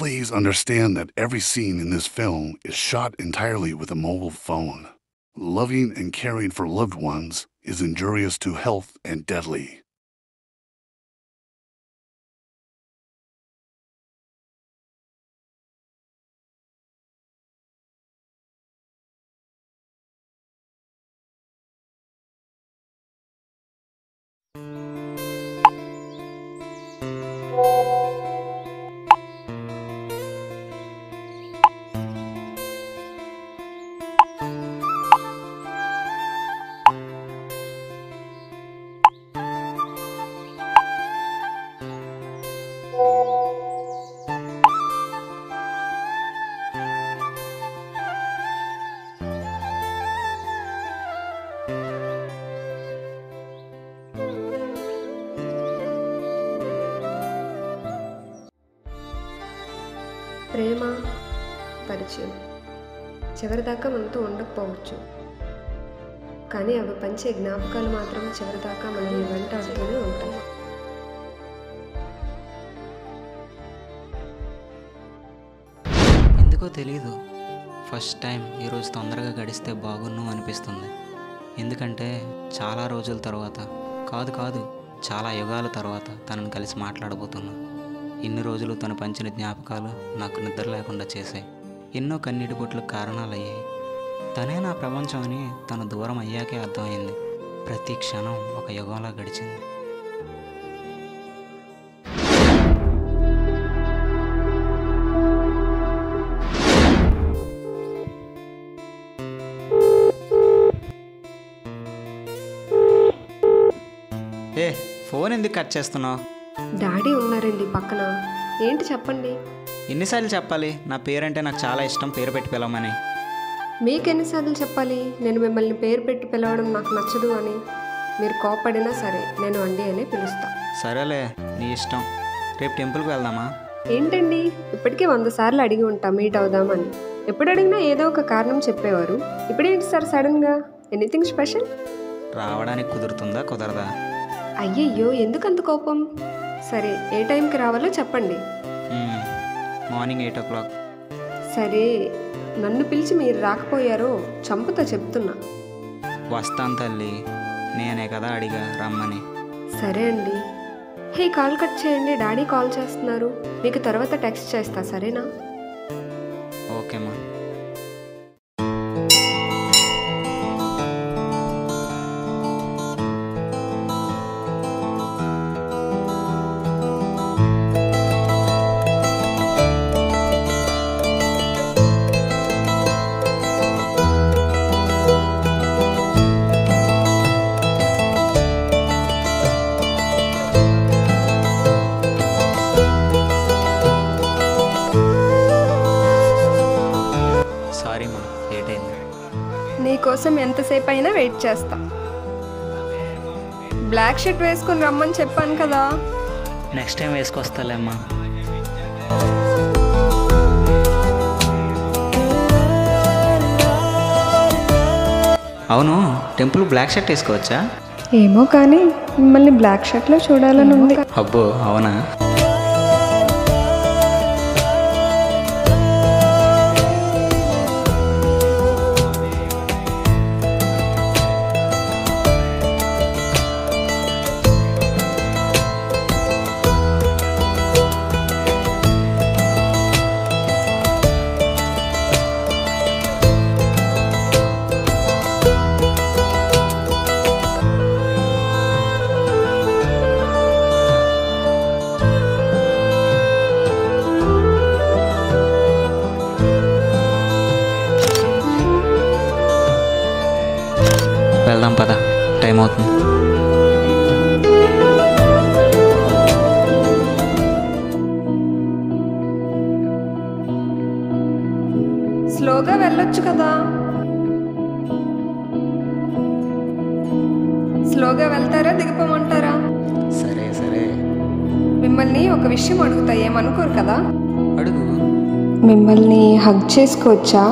Please understand that every scene in this film is shot entirely with a mobile phone. Loving and caring for loved ones is injurious to health and deadly. ప్రేమ పరిచయం చివరిదాకా మనతో ఉండకపోవచ్చు, కానీ అవి పంచే జ్ఞాపకాలు మాత్రం చివరిదాకా మనల్ని వెంటాడుతూనే ఉంటాయి. ఎందుకో తెలీదు, ఫస్ట్ టైం ఈరోజు తొందరగా గడిస్తే బాగున్ను అనిపిస్తుంది. ఎందుకంటే చాలా రోజుల తర్వాత కాదు చాలా యుగాల తర్వాత తనను కలిసి మాట్లాడబోతున్నా. ఇన్ని రోజులు తను పంచిన జ్ఞాపకాలు నాకు నిద్ర లేకుండా చేశాయి. ఎన్నో కన్నీటి బొట్లకు కారణాలయ్యాయి. తనే నా ప్రపంచం అని తను దూరం అయ్యాకే అర్థమైంది. ప్రతి క్షణం ఒక యుగంలా గడిచింది. ఫోన్ ఎందుకు కట్ చేస్తున్నావు? డాడీ ఉన్నారండి పక్కన. ఏంటి చెప్పండి. ఎన్నిసార్లు చెప్పాలి నా పేరంటే నాకు చాలా ఇష్టం, పేరు పెట్టి పిలవమని? మీకెన్నిసార్లు చెప్పాలి నేను మిమ్మల్ని పేరు పెట్టి పిలవడం నాకు నచ్చదు అని? మీరు కోపడినా సరే నేను అండి అనే పిలుస్తా. సరేలే, నీ ఇష్టం. రేపు టెంపుల్కి వెళ్దామా? ఏంటండి, ఇప్పటికే 100 సార్లు అడిగి ఉంటా మీట్ అవుదామని. ఎప్పుడు అడిగినా ఏదో ఒక కారణం చెప్పేవారు. ఇప్పుడేంటి సార్ సడన్గా? Anything special? రావడానికి కుదురుతుందా కుదరదా? అయ్యయ్యో, ఎందుకంత కోపం? సరే, ఏ టైంకి రావాలో చెప్పండి. Morning 8 o'clock. సరే, నన్ను పిలిచి మీరు రాకపోయారో చంపుతా చెప్తున్నా. వస్తాను తల్లి, నేనే కదా అడిగా రమ్మని. సరే అండి. హే, కాల్ కట్ చేయండి, డాడీ కాల్ చేస్తున్నారు. మీకు తర్వాత టెక్స్ట్ చేస్తా, సరేనా? ఓకేమ్మా. నీకోసం ఎంతసేపు అయినా వెయిట్ చేస్తా. బ్లాక్ షర్ట్ వేసుకుని రమ్మని చెప్పాను కదా. నెక్స్ట్ టైం వేసుకొస్తాలేమ్మా. అవును, టెంపుల్ బ్లాక్ షర్ట్ వేసుకోవచ్చా? ఏమో, కానీ మిమ్మల్ని బ్లాక్ షర్ట్లో చూడాలని ఉంది. అబ్బో, అవునా? వెళ్దాం పద, టైం అవుతుంది. స్లోగా వెళ్ళొచ్చు కదా. స్లోగా వెళ్తారా, దిగిపోమంటారా? సరే సరే. మిమ్మల్ని ఒక విషయం అడుగుతా, ఏమనుకోరు కదా? అడుగు. మిమ్మల్ని హగ్ చేసుకోవచ్చా?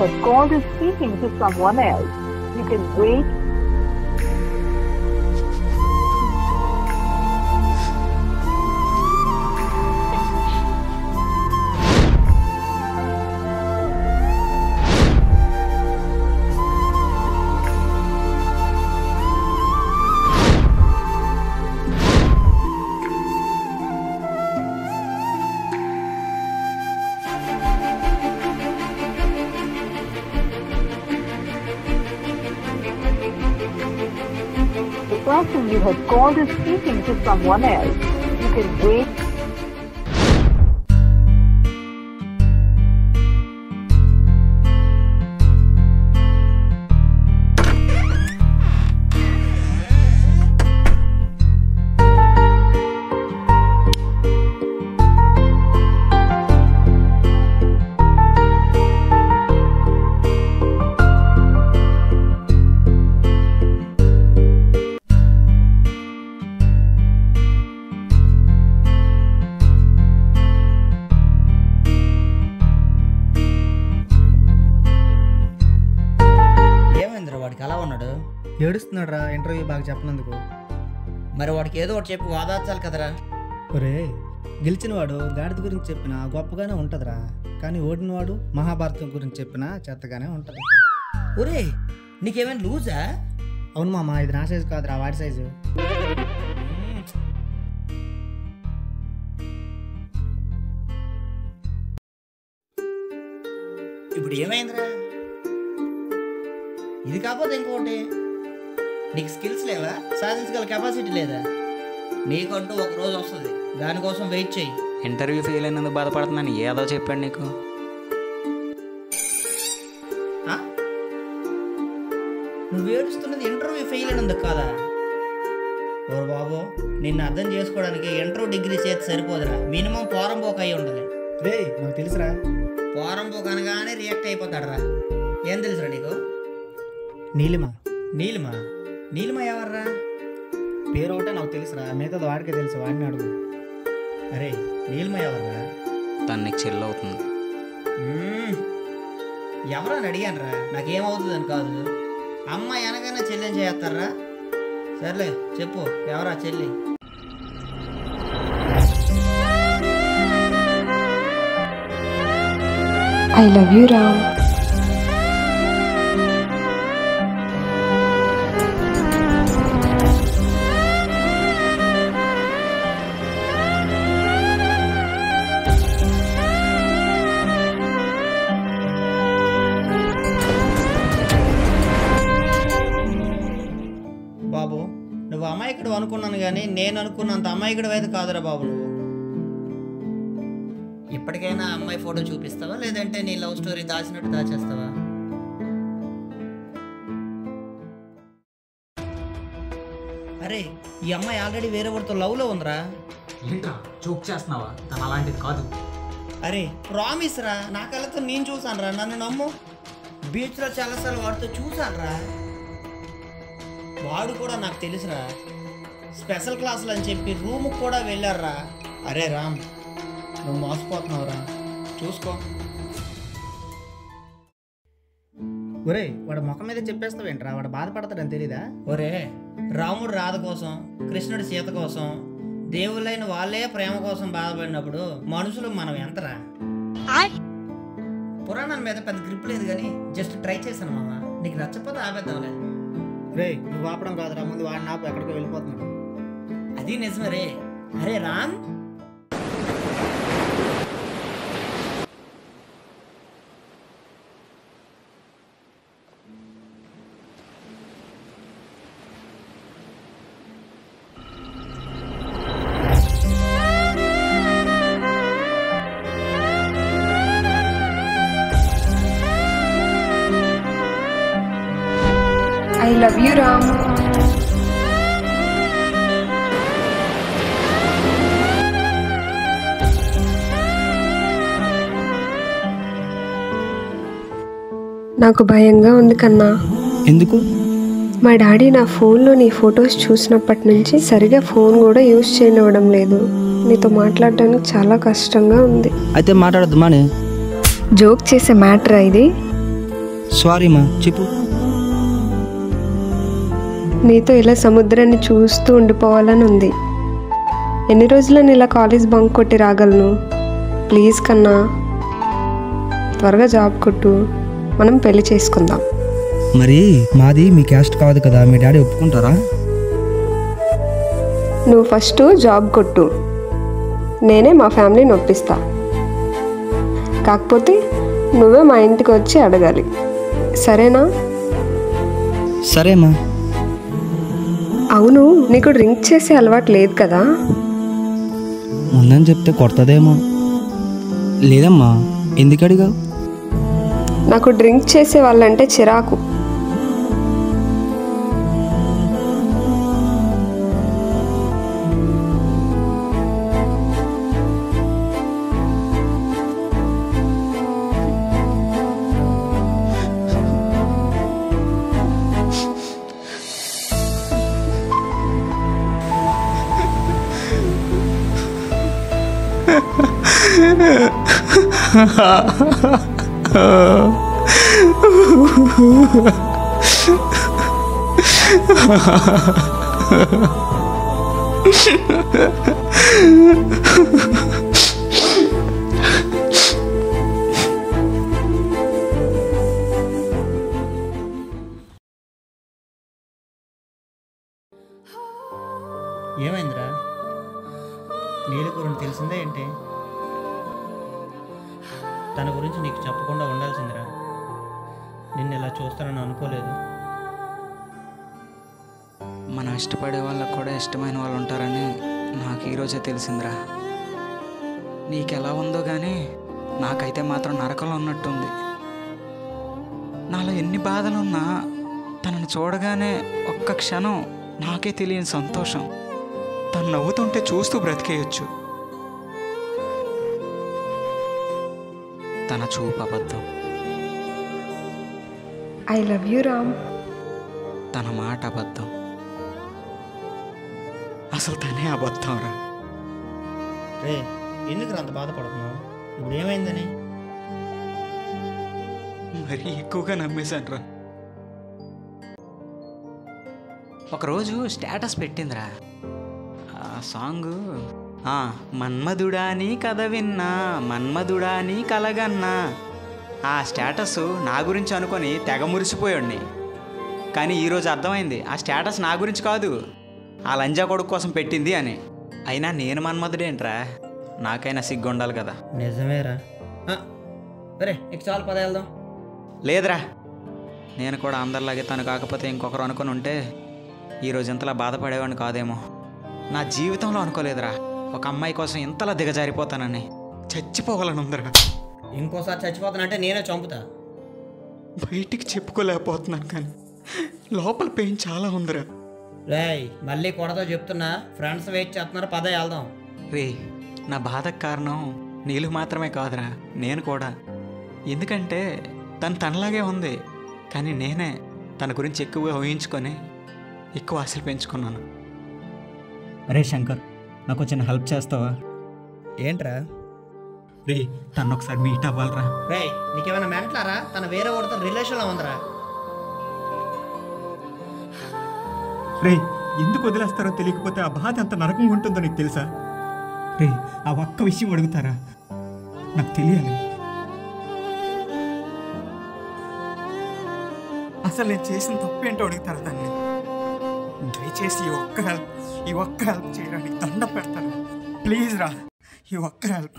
have called is speaking to someone else. You can wait. The person you have called is speaking to someone else. You can wait. వాడికి అలా ఉన్నాడు, ఏడుస్తున్నాడు రా ఇంటర్వ్యూ బాగా చెప్పనందుకు. మరి వాడికి ఏదో ఒకటి చెప్పి వాదార్చాలి కదరా. ఒరే, గెలిచినవాడు గాడిద గురించి చెప్పినా గొప్పగానే ఉంటుందిరా, కానీ ఓడినవాడు మహాభారతం గురించి చెప్పినా చెత్తగానే ఉంటుంది. ఒరే, నీకేమైనా లూజా? అవును మామ, ఇది నా సైజు కాదురా, వాడి సైజు. ఇప్పుడు ఏమైందిరా? ఇది కాకపోతే ఇంకోటి, నీకు స్కిల్స్ లేవా? సాధించగల కెపాసిటీ లేదా? నీకంటూ ఒక రోజు వస్తుంది, దానికోసం వెయిట్ చేయి. ఇంటర్వ్యూ ఫెయిల్ అయినందుకు బాధపడుతున్నాను ఏదో చెప్పాడు నీకు. నువ్వు ఏడుస్తున్నది ఇంటర్వ్యూ ఫెయిల్ అయినందుకు కాదా? ఓ బాబు, నిన్ను అర్థం చేసుకోవడానికి ఇంటర్వ్యూ డిగ్రీ చేతి సరిపోదురా, మినిమం పోరంపోక అయి ఉండాలి. రే, నాకు తెలుసురా. పోరంపోక అనగానే రియాక్ట్ అయిపోతాడరా. ఏం తెలుసురా నీకు? నీలిమ. నీలిమా? నీలిమ ఎవర్రా? పేరు ఒకటే నాకు తెలుసురా, మిగతాది వాడికే తెలుసు, వాడిని అడుగు. అరే, నీలిమ ఎవర్రా? తను నీకు చెల్లి అవుతుంది. ఎవరని అడిగాను రా, నాకేమవుతుందని కాదు. అమ్మాయి అనగానే చెల్లెని చేస్తారా? సర్లే చెప్పు, ఎవరా చెల్లి? I love you Ram. బాబు, నువ్వు అమాయకుడు అనుకున్నాను కానీ నేను అనుకున్నంత అమాయకుడు అయితే కాదురా బాబు. నువ్వు ఇప్పటికైనా అమ్మాయి ఫోటో చూపిస్తావా, లేదంటే నీ లవ్ స్టోరీ దాచినట్టు దాచేస్తావా? అరే, ఈ అమ్మాయి ఆల్రెడీ వేరే వాడితో లవ్లో ఉందిరా. ఏంట్రా జోక్ చేస్తున్నావా? తను అలాంటిది కాదు. అరే ప్రామిస్ రా, నా కళ్ళతో నేను చూసాను రా, నన్ను నమ్ము. బీచ్లో చాలాసార్లు వాడితో చూసాను రా. వాడు కూడా నాకు తెలుసురా, స్పెషల్ క్లాసులు అని చెప్పి రూమ్కి కూడా వెళ్ళారా. అరే రామ్, నువ్వు మోసపోతున్నావురా, చూసుకో. ఒరే, వాడు ముఖం మీద చెప్పేస్తావేంట్రా, వాడు బాధపడతాడని తెలీదా? ఒరే, రాముడు రాధ కోసం, కృష్ణుడు సీత కోసం, దేవుళ్ళైన వాళ్ళే ప్రేమ కోసం బాధపడినప్పుడు మనుషులు మనం ఎంతరా? పురాణాల మీద పెద్ద గ్రిప్ లేదు కానీ జస్ట్ ట్రై చేశాను మామ. నీకు నచ్చకపోతే ఆపేద్దాంలే. రే, నువ్వు ఆపడం కాదురా, ముందు వాడిని ఆపు, ఎక్కడికో వెళ్ళిపోతున్నాడు. అది నిజమే రే. అరే Ram, I love you Ram. నాకు భయంగా ఉంది కన్నా. ఎందుకు? మా డాడీ నా ఫోన్లో నీ ఫొటోస్ చూసినప్పటి నుంచి సరిగా ఫోన్ కూడా యూజ్ చేయనివ్వడం లేదు. నీతో మాట్లాడడానికి చాలా కష్టంగా ఉంది. అయితే మాట్లాడద్దు మానే. జోక్ చేసే మ్యాటరా ఇది? సారీ మా, చెప్పు. నీతో ఇలా సముద్రాన్ని చూస్తూ ఉండిపోవాలని ఉంది. ఎన్ని రోజులని ఇలా కాలేజ్ బంక్ కొట్టి రాగలను? ప్లీజ్ కన్నా, త్వరగా జాబ్ కొట్టు, మనం పెళ్లి చేసుకుందాం. మరి మాది మీ క్యాస్ట్ కాదు కదా, మీ డాడీ ఒప్పుకుంటారా? నువ్వు ఫస్ట్ జాబ్ కొట్టు, నేనే మా ఫ్యామిలీని ఒప్పిస్తా. కాకపోతే నువ్వే మా ఇంటికి వచ్చి అడగాలి, సరేనా? సరేమ్మా. అవును, నీకు డ్రింక్ చేసే అలవాటు లేదు కదా? ఉందని చెప్తే కొడతదేమో. లేదమ్మా, ఎందుకు అడిగావు? నాకు డ్రింక్ చేసే వాళ్ళంటే చిరాకు. ఏమైందిరా? నీళ్ళ గురించి తెలిసిందా ఏంటి? తన గురించి నీకు చెప్పకుండా ఉండాల్సిందిరా. నిన్ను ఇలా చూస్తానని అనుకోలేదు. మనం ఇష్టపడే వాళ్ళకు కూడా ఇష్టమైన వాళ్ళు ఉంటారని నాకు ఈరోజే తెలిసిందిరా. నీకెలా ఉందో కానీ నాకైతే మాత్రం నరకంలో ఉన్నట్టుంది. నాలో ఎన్ని బాధలున్నా తనని చూడగానే ఒక్క క్షణం నాకే తెలియని సంతోషం. తను నవ్వుతుంటే చూస్తూ బ్రతికేయచ్చు. తన చూపు అబద్ధం, ఐ లవ్ యూ రామ్. తన మాట అబద్ధం, అసలు తనే అబద్ధం రా. రే, ఎందుకు అంత బాధపడుతున్నావు? ఇప్పుడు ఏమైందని? మరీ ఎక్కువగా నమ్మేశాను రా. ఒకరోజు స్టేటస్ పెట్టిందిరా. ఆ సాంగ్, మన్మధుడా నీ కథ విన్నా, మన్మధుడా నీ కలగన్నా. ఆ స్టేటస్ నా గురించి అనుకొని తెగ మురిసిపోయాడిని. కానీ ఈరోజు అర్థమైంది ఆ స్టేటస్ నా గురించి కాదు, ఆ లంజా కొడుకు కోసం పెట్టింది అని. అయినా నేను మన్మధుడేంట్రా, నాకైనా సిగ్గు ఉండాలి కదా. నిజమేరా. సరే, ఇక చాలు, పద వెళ్దాం. లేదురా, నేను కూడా అందరిలాగే తను కాకపోతే ఇంకొకరు అనుకుని ఉంటే ఈరోజు ఇంతలా బాధపడేవాడిని కాదేమో. నా జీవితంలో అనుకోలేదురా ఒక అమ్మాయి కోసం ఇంతలా దిగజారిపోతానని. చచ్చిపోవాలని ఉందిరా. ఇంకోసారి చచ్చిపోతానంటే నేనే చంపుతా. బయటికి చెప్పుకోలేకపోతున్నాను కానీ లోపల పెయిన్ చాలా ఉందిరా. రేయ్, మళ్ళీ కొడతో చెప్తున్నా, ఫ్రెండ్స్ వెయిట్ చేస్తున్నారు, పద వెళ్దాం. రే, నా బాధకు కారణం నీళ్ళు మాత్రమే కాదురా, నేను కూడా. ఎందుకంటే తనలాగే ఉంది, కానీ నేనే తన గురించి ఎక్కువగా ఊహించుకొని ఎక్కువ ఆశలు పెంచుకున్నాను. అరే శంకర్, నాకు చిన్న హెల్ప్ చేస్తావా? ఏంట్రా? రే, తను ఒకసారి మీట్ అవ్వాలరా. రేయ్, నీకేమైనా మెంట్లారా? తన వేరే వాడితో రిలేషన్లో ఉందిరా. రే, ఎందుకు వదిలేస్తారో తెలియకపోతే ఆ బాధ ఎంత నరకంగా ఉంటుందో నీకు తెలుసా? రే, ఆ ఒక్క విషయం అడుగుతారా? నాకు తెలియాలి. అసలు నేను చేసిన తప్పేంటో అడుగుతారా దాన్ని? దయచేసి ఈ ఒక్క హెల్ప్ చేయడానికి దండం పెడతాను. ప్లీజ్ రా, ఈ ఒక్క హెల్ప్.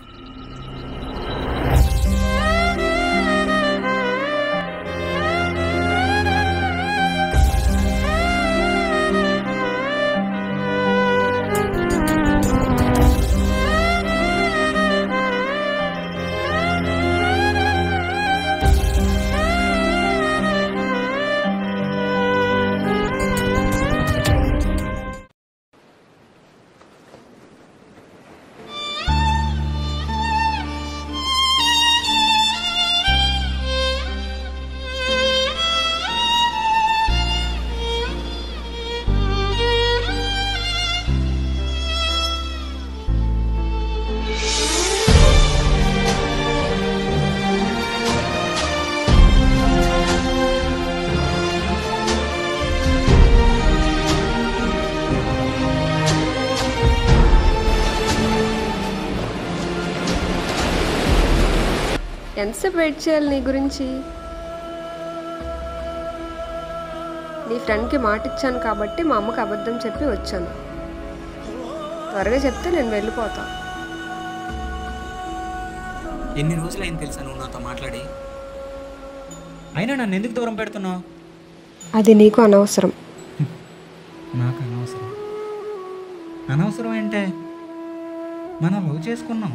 ఎంతసేపు వెయిట్ చేయాలి నీ గురించి? నీ ఫ్రెండ్కి మాట ఇచ్చాను కాబట్టి మా అమ్మకి అబద్ధం చెప్పి వచ్చాను. త్వరగా చెప్తే నేను వెళ్ళిపోతా. ఎన్ని రోజులైంది తెలుసా నువ్వు నాతో మాట్లాడి? అయినా నన్ను ఎందుకు దూరం పెడుతున్నావు? అది నీకు అనవసరం. నాకు అనవసరం. అనవసరం అంటే మనం లవ్ చేసుకున్నాం,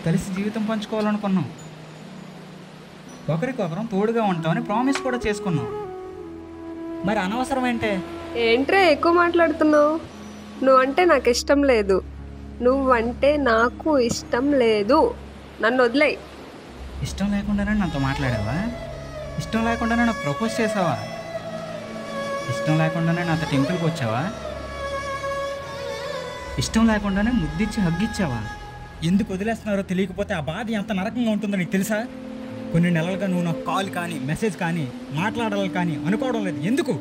కలిసి జీవితం పంచుకోవాలనుకున్నాం, ఒకరికొకరం తోడుగా ఉంటామని ప్రామిస్ కూడా చేసుకున్నాం. మరి అనవసరం అంటే? ఏంట్రే ఎక్కువ మాట్లాడుతున్నావు? నువ్వంటే నాకు ఇష్టం లేదు. నువ్వంటే నాకు ఇష్టం లేదు. నన్ను వదిలేయ్. ఇష్టం లేకుండానే నాతో మాట్లాడావా? ఇష్టం లేకుండానే నాకు ప్రపోజ్ చేసావా? ఇష్టం లేకుండానే నాతో టెంపుల్కి వచ్చావా? ఇష్టం లేకుండానే ముద్దిచ్చి హగ్గిచ్చావా? ఎందుకు వదిలేస్తున్నారో తెలియకపోతే ఆ బాధ ఎంత నరకంగా ఉంటుందో నీకు తెలుసా? కొన్ని నెలలుగా నువ్వు నాకు కాల్ కానీ మెసేజ్ కానీ మాట్లాడాలి కానీ అనుకోవడం లేదు. ఎందుకు?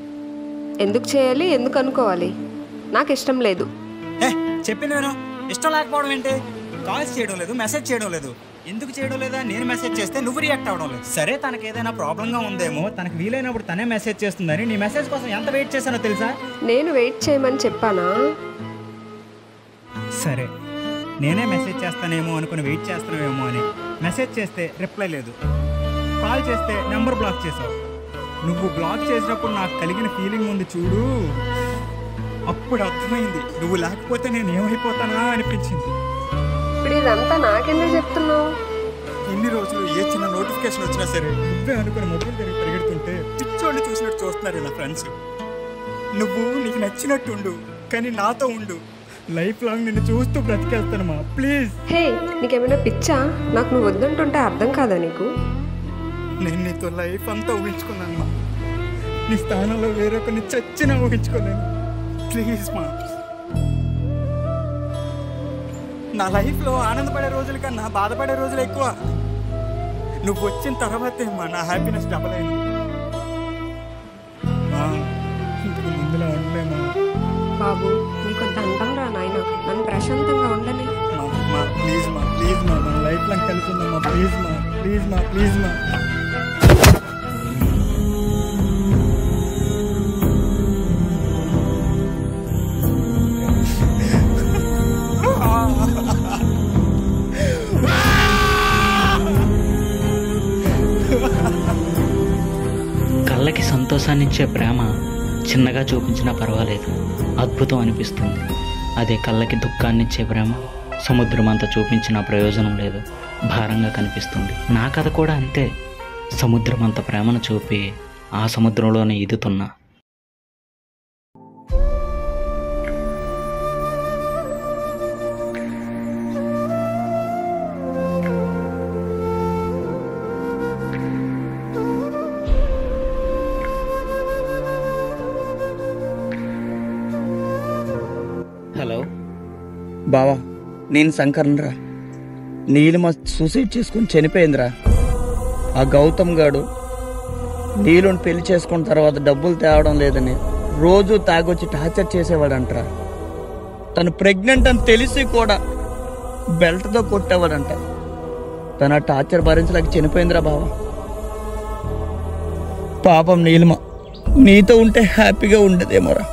ఎందుకు చేయాలి? ఎందుకు అనుకోవాలి? నాకు ఇష్టం లేదు. చెప్పింది నేను. ఇష్టం లేకపోవడం ఏంటి? కాల్స్ చేయడం లేదు, మెసేజ్ చేయడం లేదు. ఎందుకు చేయడం లేదా? నేను మెసేజ్ చేస్తే నువ్వు రియాక్ట్ అవ్వడం లేదు. సరే, తనకి ఏదైనా ప్రాబ్లంగా ఉందేమో, తనకు వీలైనప్పుడు తనే మెసేజ్ చేస్తుందని నీ మెసేజ్ కోసం ఎంత వెయిట్ చేశానో తెలుసా? నేను వెయిట్ చేయమని చెప్పానా? సరే, నేనే మెసేజ్ చేస్తానేమో అనుకుని వెయిట్ చేస్తున్నావేమో అని మెసేజ్ చేస్తే రిప్లై లేదు, కాల్ చేస్తే నెంబర్ బ్లాక్ చేసావు. నువ్వు బ్లాక్ చేసినప్పుడు నాకు కలిగిన ఫీలింగ్ ఉంది చూడు, అప్పుడు అర్థమైంది నువ్వు లేకపోతే నేను ఏమైపోతానా అనిపించింది. ఇప్పుడు ఇదంతా నాకెందుకు చెప్తున్నావు? ఎన్ని రోజులు ఏ చిన్న నోటిఫికేషన్ వచ్చినా సరే నువ్వే అనుకుని మొబైల్ తిరిగి పరిగెడుతుంటే పిచ్చోళ్ళు చూసినట్టు చూస్తున్నారు నా ఫ్రెండ్స్. నువ్వు నీకు నచ్చినట్టు ఉండు, కానీ నాతో ఉండు. లైఫ్ లాంగ్ నిన్ను చూస్తూ బ్రతికేస్తానమ్మా, ప్లీజ్. హే, నీకేమైనా పిచ్చా? నాకు నువ్వు వద్దంటుంటే అర్థం కాదా నీకు? నేను నీతో లైఫ్ అంతా ఊహించుకున్నానమ్మా. నీ స్థానంలో వేరొకరిని చచ్చినా ఊహించుకోలేను. ప్లీజ్ మా. నా లైఫ్లో ఆనందపడే రోజుల కన్నా బాధపడే రోజులు ఎక్కువ. నువ్వు వచ్చిన తర్వాతే మా నా హ్యాపీనెస్ డబల్ అయింది. ఇంతకు ముందులో ఉండలేమా బాబు, నీకు దండం రా నాయన, నన్ను ప్రశాంతంగా ఉండని. మా ప్లీజ్ మా, ప్లీజ్ మా, మన లైఫ్ లాంగ్ కలిసి ఉందమ్మా. ప్లీజ్ మా, ప్లీజ్ మా, ప్లీజ్ మా. కళ్ళకి సంతోషాన్నిచ్చే ప్రేమ చిన్నగా చూపించినా పర్వాలేదు, అద్భుతం అనిపిస్తుంది. అదే కళ్ళకి దుఃఖాన్నిచ్చే ప్రేమ సముద్రం అంతా చూపించినా ప్రయోజనం లేదు, భారంగా కనిపిస్తుంది. నా కథ కూడా అంతే. సముద్రం అంత ప్రేమను చూపి ఆ సముద్రంలోనే ఈదుతున్నా. హలో బావా, నేను శంకర్నరా. నీలిమ సూసైడ్ చేసుకుని చనిపోయిందిరా. ఆ గౌతమ్ గాడు నీలుని పెళ్లి చేసుకున్న తర్వాత డబ్బులు తేవడం లేదని రోజు తాగొచ్చి టార్చర్ చేసేవాడంటరా. తను ప్రెగ్నెంట్ అని తెలిసి కూడా బెల్ట్తో కొట్టేవాడంట. తన టార్చర్ భరించలేక చనిపోయిందిరా బావా. పాపం నీలిమ నీతో ఉంటే హ్యాపీగా ఉండదేమోరా.